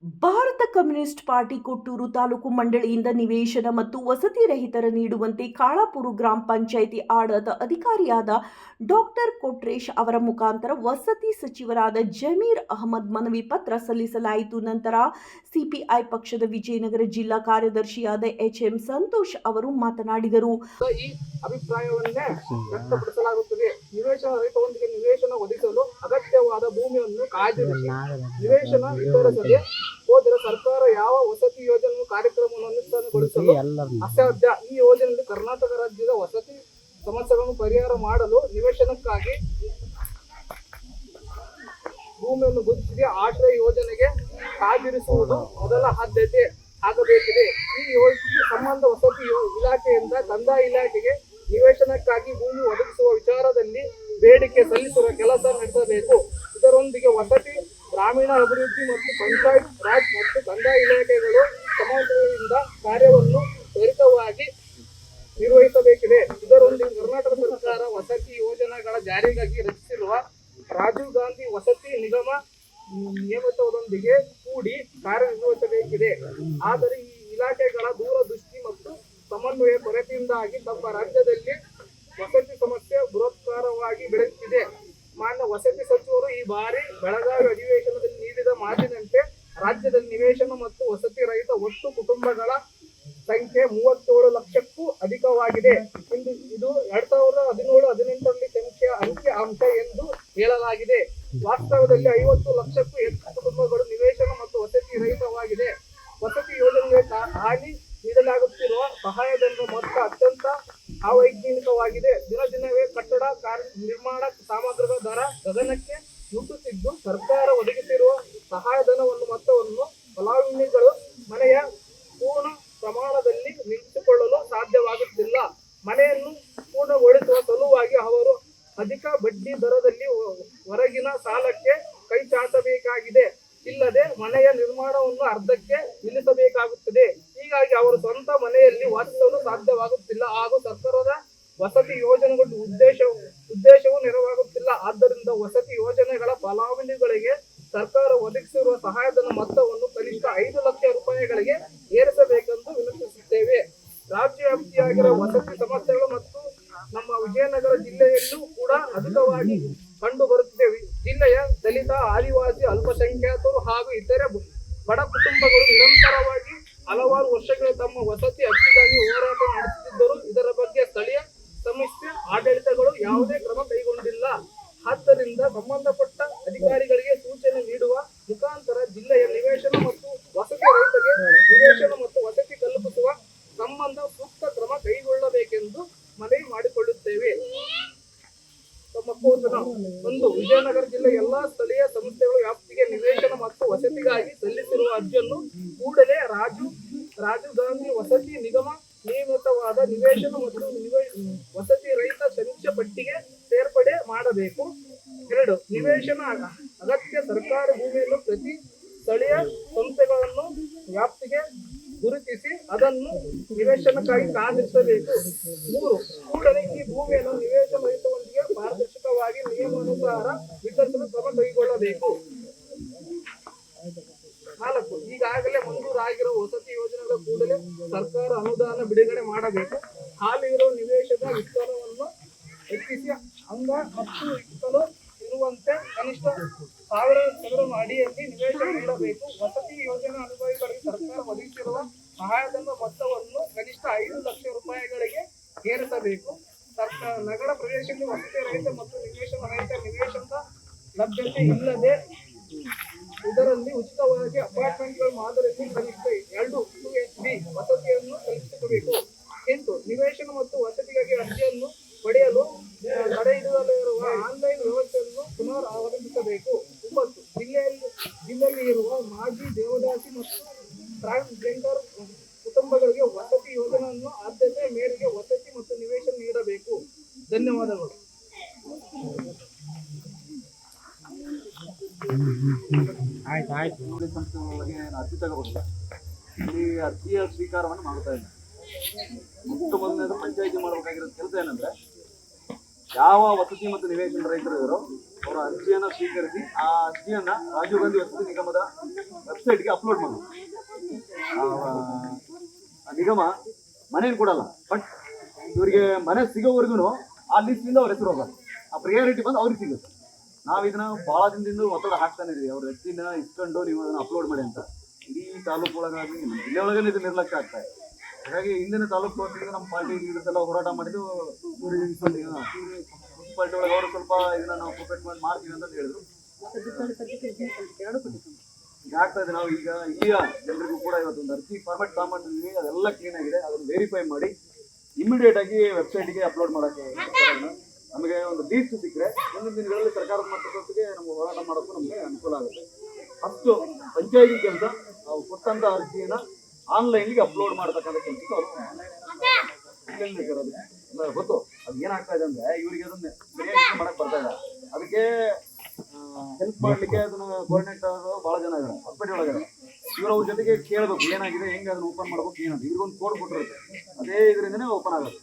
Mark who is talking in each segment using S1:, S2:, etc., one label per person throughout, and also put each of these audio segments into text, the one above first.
S1: Bharat communist party ಕೊಟ್ಟೂರು ತಾಲೂಕು ಮಂಡಳಿಯಿಂದ ನಿವೇಶನ ಮತ್ತು ವಸತಿ ರಹಿತರ ನೀಡುವಂತೆ ಕಾಳಾಪುರ ಗ್ರಾಮ ಪಂಚಾಯಿತಿ ಆಡಳಿತ ಅಧಿಕಾರಿಯಾದ ಡಾಕ್ಟರ್ ಕೊಟ್ರೇಶ್ ಅವರ ಮುಖಾಂತರ ವಸತಿ ಸಚಿವರಾದ ಜಮೀರ್ ಅಹಮದ್ ಮನವಿ ಪತ್ರ ಸಲ್ಲಿಸಲಾಯಿತು. ನಂತರ ಸಿಪಿಐ ಪಕ್ಷದ ವಿಜಯನಗರ ಜಿಲ್ಲಾ ಕಾರ್ಯದರ್ಶಿಯಾದ ಎಚ್ಎಂ ಸಂತೋಷ್ ಅವರು ಮಾತನಾಡಿದರು.
S2: ಈ ಅಭಿಪ್ರಾಯವನ್ನೇ ವ್ಯಕ್ತಪಡಿಸಲಾಗುತ್ತದೆ. ನಿವೇಶನ ರಹಿತರೊಂದಿಗೆ ನಿವೇಶನ ಒದಗಿಸಲು ಅಗತ್ಯವಾದ ಭೂಮಿಯನ್ನು ಕಾಯ್ದಿರಿಸಿ ನಿವೇಶನ ವಿತರಿಸದೆ ಹೋದರೆ ಸರ್ಕಾರ ಯಾವ ವಸತಿ ಯೋಜನೆ ಕಾರ್ಯಕ್ರಮವನ್ನು ಅನುಷ್ಠಾನಗೊಳಿಸಲು ಅಸಾಧ್ಯ. ಈ ಯೋಜನೆಯಲ್ಲಿ ಕರ್ನಾಟಕ ರಾಜ್ಯದ ವಸತಿ ಸಮಸ್ಯೆಗಳನ್ನು ಪರಿಹಾರ ಮಾಡಲು ನಿವೇಶನಕ್ಕಾಗಿ ಭೂಮಿಯನ್ನು ಗುರುತಿಸಿ ಆಶ್ರಯ ಯೋಜನೆಗೆ ಕಾದಿರಿಸುವುದು ಮೊದಲ ಆದ್ಯತೆ ಆಗಬೇಕಿದೆ. ಈ ಯೋಜನೆಗೆ ಸಂಬಂಧ ವಸತಿ ಇಲಾಖೆಯಿಂದ ಕಂದಾಯ ಇಲಾಖೆಗೆ ನಿವೇಶನಕ್ಕಾಗಿ ಭೂಮಿ ಒದಗಿಸುವ ವಿಚಾರದಲ್ಲಿ ಬೇಡಿಕೆ ಸಲ್ಲಿಸುವ ಕೆಲಸ ನಡೆಸಬೇಕು. ಇದರೊಂದಿಗೆ ವಸತಿ, ಗ್ರಾಮೀಣ ಅಭಿವೃದ್ಧಿ ಮತ್ತು ಪಂಚಾಯತ್ ರಾಜ್ ಮತ್ತು ಕಂದಾಯ ಇಲಾಖೆಗಳು ಸಮನ್ವಯದಿಂದ ಕಾರ್ಯವನ್ನು ತ್ವರಿತವಾಗಿ ನಿರ್ವಹಿಸಬೇಕಿದೆ. ಇದರೊಂದಿಗೆ ಕರ್ನಾಟಕ ಸರ್ಕಾರ ವಸತಿ ಯೋಜನೆಗಳ ಜಾರಿಗಾಗಿ ರಚಿಸಿರುವ ರಾಜೀವ್ ಗಾಂಧಿ ವಸತಿ ನಿಗಮ ನಿಯಮಿತದೊಂದಿಗೆ ಕೂಡಿ ಕಾರ್ಯನಿರ್ವಹಿಸಬೇಕಿದೆ. ಆದರೆ ಈ ಇಲಾಖೆಗಳ ದೂರದೃಷ್ಟಿ ಮತ್ತು ಸಮನ್ವಯ ಕೊರತೆಯಿಂದಾಗಿ ತಮ್ಮ ರಾಜ್ಯದಲ್ಲಿ ವಸತಿ ಸಮಸ್ಯೆ ಬೃಹತ್ಕಾರವಾಗಿ ಬೆಳೆಯುತ್ತಿದೆ. ಮಾನ್ಯ ವಸತಿ ಸಚಿವರು ಈ ಬಾರಿ ಬೆಳಗಾವಿ ಅಧಿವೇಶನದಲ್ಲಿ ನೀಡಿದ ಮಾತಿನಂತೆ ರಾಜ್ಯದಲ್ಲಿ ನಿವೇಶನ ಮತ್ತು ವಸತಿ ರಹಿತ ಒಟ್ಟು ಕುಟುಂಬಗಳ ಸಂಖ್ಯೆ 37 ಲಕ್ಷಕ್ಕೂ ಅಧಿಕವಾಗಿದೆ. ಇದು 2017-18ರಲ್ಲಿ ಸಂಖ್ಯೆಯ ಅಂಕಿ ಅಂಶ ಎಂದು ಹೇಳಲಾಗಿದೆ. ವಾಸ್ತವದಲ್ಲಿ 50 ಲಕ್ಷಕ್ಕೂ ಹೆಚ್ಚು ಕುಟುಂಬಗಳು ನಿವೇಶನ ಮತ್ತು ವಸತಿ ರಹಿತವಾಗಿದೆ. ವಸತಿ ಯೋಜನೆಗೆ ಹಾಲಿ ನೀಡಲಾಗುತ್ತಿರುವ ಸಹಾಯಧನದ ಮೊತ್ತ ಅತ್ಯಂತ ಅವೈಜ್ಞಾನಿಕವಾಗಿದೆ. ದಿನದಿನವೇ ಕಟ್ಟಡ ನಿರ್ಮಾಣ ಸಾಮಗ್ರಿಗಳ ದರ ಗಗನಕ್ಕೆ ನುಗ್ಗುತ್ತಿದ್ದು, ಸರ್ಕಾರ ಒದಗಿಸಿರುವ ಸಹಾಯಧನವನ್ನು ಮೊತ್ತವನ್ನು ಫಲಾನುಭವಿಗಳು ಮನೆಯ ಪೂರ್ಣ ಪ್ರಮಾಣದಲ್ಲಿ ನಿಲ್ಲಿಸಿಕೊಳ್ಳಲು ಸಾಧ್ಯವಾಗುತ್ತಿಲ್ಲ. ಮನೆಯನ್ನು ಪೂರ್ಣಗೊಳಿಸುವ ಸಲುವಾಗಿ ಅವರು ಅಧಿಕ ಬಡ್ಡಿ ದರದಲ್ಲಿ ಹೊರಗಿನ ಸಾಲಕ್ಕೆ ಕೈ ಚಾಚಬೇಕಾಗಿದೆ. ಇಲ್ಲದೆ ಮನೆಯ ನಿರ್ಮಾಣವನ್ನು ಅರ್ಧಕ್ಕೆ ನಿಲ್ಲಿಸಬೇಕಾಗುತ್ತದೆ. ಹೀಗಾಗಿ ಅವರು ಸ್ವಂತ ಮನೆಯಲ್ಲಿ ವಾಸಿಸಲು ಸಾಧ್ಯವಾಗುತ್ತಿಲ್ಲ ಹಾಗೂ ಸರ್ಕಾರದ ವಸತಿ ಯೋಜನೆಗಳ ಉದ್ದೇಶವೂ ನೆರವಾಗುತ್ತಿಲ್ಲ. ಆದ್ದರಿಂದ ವಸತಿ ಯೋಜನೆಗಳ ಫಲಾನುಭವಿಗಳಿಗೆ ಸರ್ಕಾರ ಒದಗಿಸಿರುವ ಸಹಾಯಧನ ಮೊತ್ತವನ್ನು ಕನಿಷ್ಠ 5 ಲಕ್ಷ ರೂಪಾಯಿಗಳಿಗೆ ಏರಿಸಬೇಕೆಂದು ವಿನಂತಿಸುತ್ತೇವೆ. ರಾಜ್ಯವ್ಯಾಪ್ತಿಯಾಗಿರುವ ವಸತಿ ಸಮಸ್ಯೆಗಳು ಮತ್ತು ನಮ್ಮ ವಿಜಯನಗರ ಜಿಲ್ಲೆಯಲ್ಲೂ ಕೂಡ ಅಧಿಕವಾಗಿ ಕಂಡು ಬರುತ್ತಿದೆ. ಜಿಲ್ಲೆಯ ದಲಿತ, ಆದಿವಾಸಿ, ಅಲ್ಪಸಂಖ್ಯಾತರು ಹಾಗೂ ಇತರೆ ಬಡ ಕುಟುಂಬಗಳು ನಿರಂತರವಾಗಿ ಹಲವಾರು ವರ್ಷಗಳ ತಮ್ಮ ವಸತಿ ಹಕ್ಕಿಗಾಗಿ ಹೋರಾಟ ನಡೆಸುತ್ತಿದ್ದರು. ಇದರ ಬಗ್ಗೆ ಸ್ಥಳೀಯ ಸಂಸ್ಥೆ ಆಡಳಿತಗಳು ಯಾವುದೇ ಕ್ರಮ ಕೈಗೊಂಡಿಲ್ಲ. ಆದ್ದರಿಂದ ಸಂಬಂಧಪಟ್ಟ ಅಧಿಕಾರಿಗಳಿಗೆ ಸೂಚನೆ ನೀಡುವ ಮುಖಾಂತರ ಜಿಲ್ಲೆಯ ನಿವೇಶನ ಮತ್ತು ವಸತಿ ರಹಿತರಿಗೆ ನಿವೇಶನ ಮತ್ತು ವಸತಿ ಕಲ್ಪಿಸುವ ಸಂಬಂಧ ಸೂಕ್ತ ಕ್ರಮ ಕೈಗೊಳ್ಳಬೇಕೆಂದು ಮನವಿ ಮಾಡಿಕೊಳ್ಳುತ್ತೇವೆ. ಒಂದು, ವಿಜಯನಗರ ಜಿಲ್ಲೆ ಎಲ್ಲಾ ಸ್ಥಳೀಯ ಸಂಸ್ಥೆಗಳ ವ್ಯಾಪ್ತಿಗೆ ನಿವೇಶನ ಮತ್ತು ವಸತಿಗಾಗಿ ಸಲ್ಲಿಸಿರುವ ಅರ್ಜಿಯನ್ನು ಕೂಡಲೇ ರಾಜೀವ್ ಗಾಂಧಿ ವಸತಿ ನಿಗಮ ನಿಯಮಿತವಾದ ನಿವೇಶನ ಮತ್ತು ವಸತಿ ರಹಿತ ಸಮೀಕ್ಷೆ ಪಟ್ಟಿಗೆ ಸೇರ್ಪಡೆ ಮಾಡಬೇಕು. 2, ನಿವೇಶನ ಅಗತ್ಯ ಸರ್ಕಾರಿ ಭೂಮಿಯನ್ನು ಪ್ರತಿ ಸ್ಥಳೀಯ ಸಂಸ್ಥೆಗಳನ್ನು ವ್ಯಾಪ್ತಿಗೆ ಗುರುತಿಸಿ ಅದನ್ನು ನಿವೇಶನಕ್ಕಾಗಿ ಕಾದಿರಿಸಬೇಕು. 3, ಕೂಡಲೇ ಈ ಭೂಮಿಯನ್ನು ನಿವೇಶನ ರಹಿತವೊಂದಿಗೆ ಪಾರದರ್ಶಕವಾಗಿ ನಿಯಮಾನುಸಾರ ವಿತರಿಸಲು ಕ್ರಮ ಕೈಗೊಳ್ಳಬೇಕು. 4, ಈಗಾಗಲೇ ಮಂಜೂರಾಗಿರುವ ವಸತಿ ಯೋಜನೆಗಳ ಕೂಡಲೇ ಸರ್ಕಾರ ಅನುದಾನ ಬಿಡುಗಡೆ ಮಾಡಬೇಕು. ಹಾಲಿ ಇರುವ ನಿವೇಶನ ವಿಸ್ತಾರವನ್ನು ಹೆಚ್ಚಿಸಿ ಅಂಗ ಮತ್ತು ಇಕ್ಕಲು ಇರುವಂತೆ ಕನಿಷ್ಠ 1000 ಚದರ ಅಡಿಯಲ್ಲಿ ನಿವೇಶನ ನೀಡಬೇಕು. ವಸತಿ ಯೋಜನಾ ಅನುಭವಿಗಳಿಗೆ ಸರ್ಕಾರ ಒದಗಿಸಿರುವ ಸಹಾಯಧನ ಮೊತ್ತವನ್ನು ಕನಿಷ್ಠ 5 ಲಕ್ಷ ರೂಪಾಯಿಗಳಿಗೆ ಏರಿಸಬೇಕು. ನಗರ ಪ್ರದೇಶದಲ್ಲಿ ವಸತಿ ರಹಿತ ಮತ್ತು ನಿವೇಶನ ರಹಿತ ನಿವೇಶನದ ಲಭ್ಯತೆ ಇಲ್ಲದೆ ಇದರಲ್ಲಿ ಉಚಿತವಾಗಿ ಅಪಾರ್ಟ್ಮೆಂಟ್ಗಳ ಮಾದರಿಯಲ್ಲಿ ಕನಿಷ್ಠ 2 2HP ವಸತಿಯನ್ನು ಕಲ್ಪಿಸಬೇಕು. 8, ನಿವೇಶನ ಮತ್ತು ವಸತಿಗಾಗಿ ಅರ್ಜಿಯನ್ನು ಪಡೆಯಲು ತಡೆಹಿಡಿಯಲಿರುವ ಆನ್ಲೈನ್ ವ್ಯವಸ್ಥೆಯನ್ನು ಪುನರ್ ಆರಂಭಿಸಬೇಕು. 9, ಜಿಲ್ಲೆಯಲ್ಲಿ ಇರುವ ಮಾಜಿ ದೇವದಾಸಿ ಮತ್ತು ಟ್ರಾನ್ಸ್ಜೆಂಡರ್ ಕುಟುಂಬಗಳಿಗೆ ವಸತಿ ಯೋಜನೆಯನ್ನು ಆದ್ಯತೆ ಮೇರೆಗೆ ವಸತಿ ಮತ್ತು ನಿವೇಶನ ನೀಡಬೇಕು. ಧನ್ಯವಾದಗಳು.
S3: ಅರ್ಜಿ ತಗೋಬಹುದು. ಇಲ್ಲಿ ಅರ್ಜಿಯ ಸ್ವೀಕಾರವನ್ನು ಮಾಡ್ತಾ ಇದ್ದಾರೆ. ಮೊದಲನೇದು ಪಂಚಾಯಿತಿ ಮಾಡಬೇಕಾಗಿರೋ ಕೆಲಸ ಏನಂದ್ರೆ ಯಾವ ವಸತಿ ಮತ್ತು ನಿವೇಶನ ರೈತರು ಇದ್ದಾರೋ ಅವರ ಅರ್ಜಿಯನ್ನು ಸ್ವೀಕರಿಸಿ ಆ ಅರ್ಜಿಯನ್ನ ರಾಜೀವ್ ಗಾಂಧಿ ವಸತಿ ನಿಗಮದ ವೆಬ್ಸೈಟ್ಗೆ ಅಪ್ಲೋಡ್ ಮಾಡೋದು. ಆ ನಿಗಮ ಮನೇನು ಕೊಡಲ್ಲ, ಬಟ್ ಇವರಿಗೆ ಮನೆ ಸಿಗೋವರೆಗೂ ಆ ಲಿಸ್ಟಿಂದ ಅವ್ರ ಹೆಸರು ಹೋಗಲ್ಲ. ಆ ಪ್ರಿಯಾರಿಟಿ ಬಂದು ಅವ್ರಿಗೆ ಸಿಗುತ್ತೆ. ನಾವು ಇದನ್ನ ಬಹಳ ದಿನದಿಂದ ಒತ್ತಡ ಹಾಕ್ತಾನೆ ಇದೀವಿ, ಅವ್ರ ವ್ಯಕ್ತಿನ ಇಸ್ಕೊಂಡು ನೀವು ಅದನ್ನ ಅಪ್ಲೋಡ್ ಮಾಡಿ ಅಂತ. ಇಡೀ ತಾಲೂಕು ಒಳಗಾಗಿ ಜಿಲ್ಲೆ ಒಳಗೇ ಇದು ನಿರ್ಲಕ್ಷ್ಯ ಆಗ್ತಾ ಇದೆ. ಹಾಗಾಗಿ ಹಿಂದಿನ ತಾಲೂಕು ವತಿಯಿಂದ ನಮ್ಮ ಪಾರ್ಟಿ ಲೀಡರ್ಸ್ ಎಲ್ಲ ಹೋರಾಟ ಮಾಡಿದ್ದು ಮುನ್ಸಿಪಾಲಿಟಿ ಒಳಗೆ ಅವರು ಸ್ವಲ್ಪ ಇದನ್ನ ನಾವು ಕೋಪರೇಟ್ ಮಾಡ್ತೀವಿ ಅಂತ ಹೇಳಿದ್ರು. ಈಗ ಆಗ್ತಾ ಇದೆ. ನಾವು ಈಗ ಜನರಿಗೂ ಕೂಡ ಇವತ್ತೊಂದು ಅರ್ಜಿ ಫಾರ್ಮೆಟ್ ತಗೊಂಡಿದ್ವಿ, ಅದೆಲ್ಲ ಕ್ಲೀನ್ ಆಗಿದೆ. ಅದನ್ನು ವೆರಿಫೈ ಮಾಡಿ ಇಮಿಡಿಯೇಟ್ ಆಗಿ ವೆಬ್ಸೈಟ್ಗೆ ಅಪ್ಲೋಡ್ ಮಾಡೋಕ್ಕೆ ನಮಗೆ ಒಂದು ಲೀಸ್ಟ್ ಸಿಕ್ಕರೆ ಮುಂದಿನ ದಿನಗಳಲ್ಲಿ ಸರ್ಕಾರದ ಮಟ್ಟದೊತ್ತಿಗೆ ನಮ್ಗೆ ಹೋರಾಟ ಮಾಡೋಕ್ಕೂ ನಮಗೆ ಅನುಕೂಲ ಆಗುತ್ತೆ. ಅಷ್ಟು ಪಂಚಾಯತಿ ಕೆಲಸ ನಾವು ಕೊಟ್ಟಂತ ಅರ್ಜಿಯನ್ನು ಆನ್ಲೈನ್ಗೆ ಅಪ್ಲೋಡ್ ಮಾಡತಕ್ಕಂಥ ಕೆಲಸ ಎಲ್ಲ ಗೊತ್ತು. ಅದು ಏನಾಗ್ತಾ ಇದೆ ಅಂದ್ರೆ ಇವರಿಗೆ ಅದನ್ನ ಸರಿಯಾಗಿ ಮಾಡಕ್ ಬರ್ತಾ ಇಲ್ಲ. ಅದಕ್ಕೆ ಹೆಲ್ಪ್ ಮಾಡ್ಲಿಕ್ಕೆ ಅದನ್ನ ಕೋಆರ್ಡಿನೇಟರ್ ಬಹಳ ಜನ ಇದ್ದಾರೆ ಹಾಸ್ಪಿಟಲ್ ಒಳಗೆ. ಇವರು ಅವ್ರ ಜೊತೆಗೆ ಕೇಳಬೇಕು ಏನಾಗಿದೆ, ಹೆಂಗೆ ಅದನ್ನ ಓಪನ್ ಮಾಡ್ಬೇಕು, ಏನಂತ ಇವ್ರಿಗೊಂದು ಕೋಡ್ ಕೊಟ್ಟಿರುತ್ತೆ. ಅದೇ ಇದರಿಂದನೇ ಓಪನ್ ಆಗುತ್ತೆ.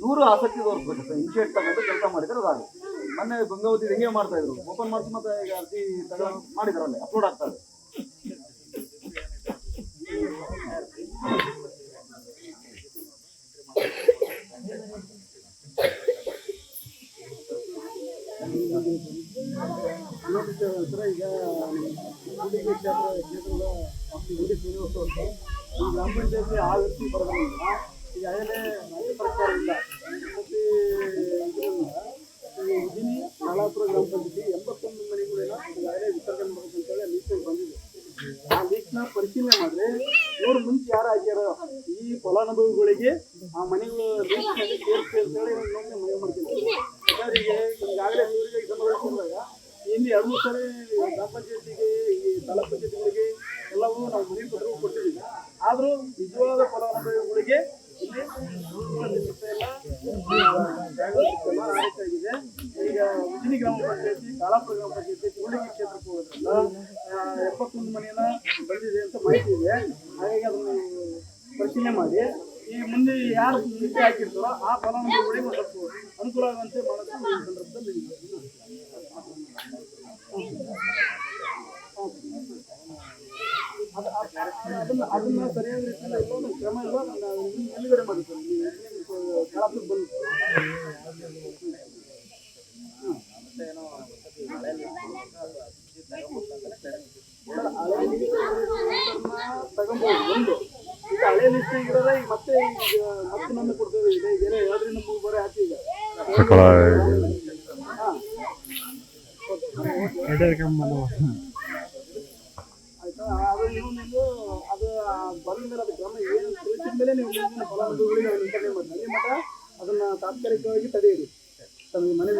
S3: ಇವರು ಆಸಕ್ತಿ ತೋರಿಸ್ಬೇಕು, ಇನಿಷಿಯೇಟ್ ತಗೊಂಡು ಕೆಲಸ ಮಾಡಿದ್ರೆ ಅದಾಗುತ್ತೆ. ಮೊನ್ನೆ ಗಂಗಾವತಿ ಹೆಂಗೆ ಮಾಡ್ತಾ ಇದ್ರು, ಓಪನ್ ಮಾಡಿಸಿ ಮತ್ತೆ ಈಗ ಅರ್ಜಿ ತಗೊಂಡು ಮಾಡಿದಾರಲ್ಲೇ ಅಪ್ಲೋಡ್ ಆಗ್ತಾರೆ.
S4: ಈಗ ಗ್ರಾಮ ಪಂಚಾಯತಿ ಆ ವ್ಯಕ್ತಿ ಬರೋದ್ರಿಂದ ಈಗ ಆಗಲೇ ರಾಜ್ಯ ಸರ್ಕಾರ ಇಲ್ಲ ಮತ್ತು ಉಜಿನಿ ನಾಳಾಪುರ ಗ್ರಾಮ ಪಂಚಾಯತಿ 81 ಮನೆಗಳನ್ನ ಈಗಾಗಲೇ ವಿಸರ್ಜನೆ ಮಾಡಬೇಕಂತೇಳಿ ಲೀಸ್ಟಿಗೆ ಬಂದಿದೆ. ಆ ಲೀಸ್ಟ್ನ ಪರಿಶೀಲನೆ ಮಾಡಿದ್ರೆ ಇವರು ಮುಂಚೆ ಯಾರು ಆಗ್ಯಾರೋ ಈ ಫಲಾನುಭವಿಗಳಿಗೆ ಆ ಮನೆಗಳು ಲೀಸ್ಟ್ನಲ್ಲಿ ಸೇರಿಸಿ ಅಂತೇಳಿ ಇನ್ನೊಮ್ಮೆ ಮನೆ ಮಾಡ್ತಿದ್ದಾರೆ. ಯಾರಿಗೆ ಈಗಾಗಲೇ ಇವರಿಗೆ ಸಮರ್ಪಿಸಿದಾಗ ಇಲ್ಲಿ 2-3 ಸಲ ಗ್ರಾಮ ಪಂಚಾಯತಿಗೆ ಈ ತಾಲೂಕು ಪಂಚಾಯತಿಗಳಿಗೆ ಎಲ್ಲವೂ ನಾವು ಮನೆ ಪತ್ರವು ಕೊಟ್ಟಿದ್ದೀವಿ. ಆದರೂ ನಿಜವಾದ ಫಲಾನುಭವಿಗಳಿಗೆ ಇಲ್ಲಿ ಆಗಿದೆ. ಈಗ ಉಜಿನಿ ಗ್ರಾಮ ಪಂಚಾಯತಿ, ತಾಳಾಪುರ ಗ್ರಾಮ ಪಂಚಾಯತಿ, ಕೂಡಗಿ ಕ್ಷೇತ್ರಕ್ಕೆ ಹೋಗೋದ್ರಿಂದ 71 ಮನೆಯನ್ನ ಬಂದಿದೆ ಅಂತ ಮಾಹಿತಿ ಇದೆ. ಹಾಗಾಗಿ ಅದನ್ನು ಪರಿಶೀಲನೆ ಮಾಡಿ ಈ ಮುಂದೆ ಯಾರು ನಿಷ್ಠೆ ಹಾಕಿರ್ತಾರೋ ಆ ಫಲಾನುಭವಿಗಳಿಗೆ ಒಂದು ಸ್ವಲ್ಪ ಅನುಕೂಲ ಆಗುವಂತೆ ಮಾಡೋದು ಈ ಸಂದರ್ಭದಲ್ಲಿ ಅದನ್ನ ಸರಿಯಾದ ರೀತಿಯಲ್ಲಿ ಎಲ್ಲೊಂದು ಕ್ರಮ ಇಲ್ಲ ಎಲ್ಲಿಗಡೆ ಮಾಡಿರ್ತಾರೆ. ತಾಳಾಪುರಕ್ಕೆ ಬಂದು ತಗೊಂಬೋದು ಒಂದು. ಈಗ ಹಳೆ ಲಿಸ್ಟ್ ಇರೋದ ಈಗ ಮತ್ತೆ ನಮ್ಮನ್ನು ಕೊಡ್ತೇವೆ. ಈಗ 2-3 ಬಾರಿ ಹಾಕಿ ಈಗ ಆಯ್ತಾ. ಅದು ಇನ್ನೊಂದು ಅದು ಬಂದ ಮೇಲೆ ಅದು ಕ್ರಮ ಏನು ತಿಳಿಸಿದ ಮೇಲೆ ನೀವು ಮುಂದಿನ ಫಲಾನುಭವಿಗಳಿಗೆ ಅದನ್ನು ವಿತರಣೆ ಮಾಡಿ ಅಲ್ಲಿ ಮಟ್ಟ ಅದನ್ನ ತಾತ್ಕಾಲಿಕವಾಗಿ ತಡೆಯಿರಿ. ತಮಗೆ ಮನವಿ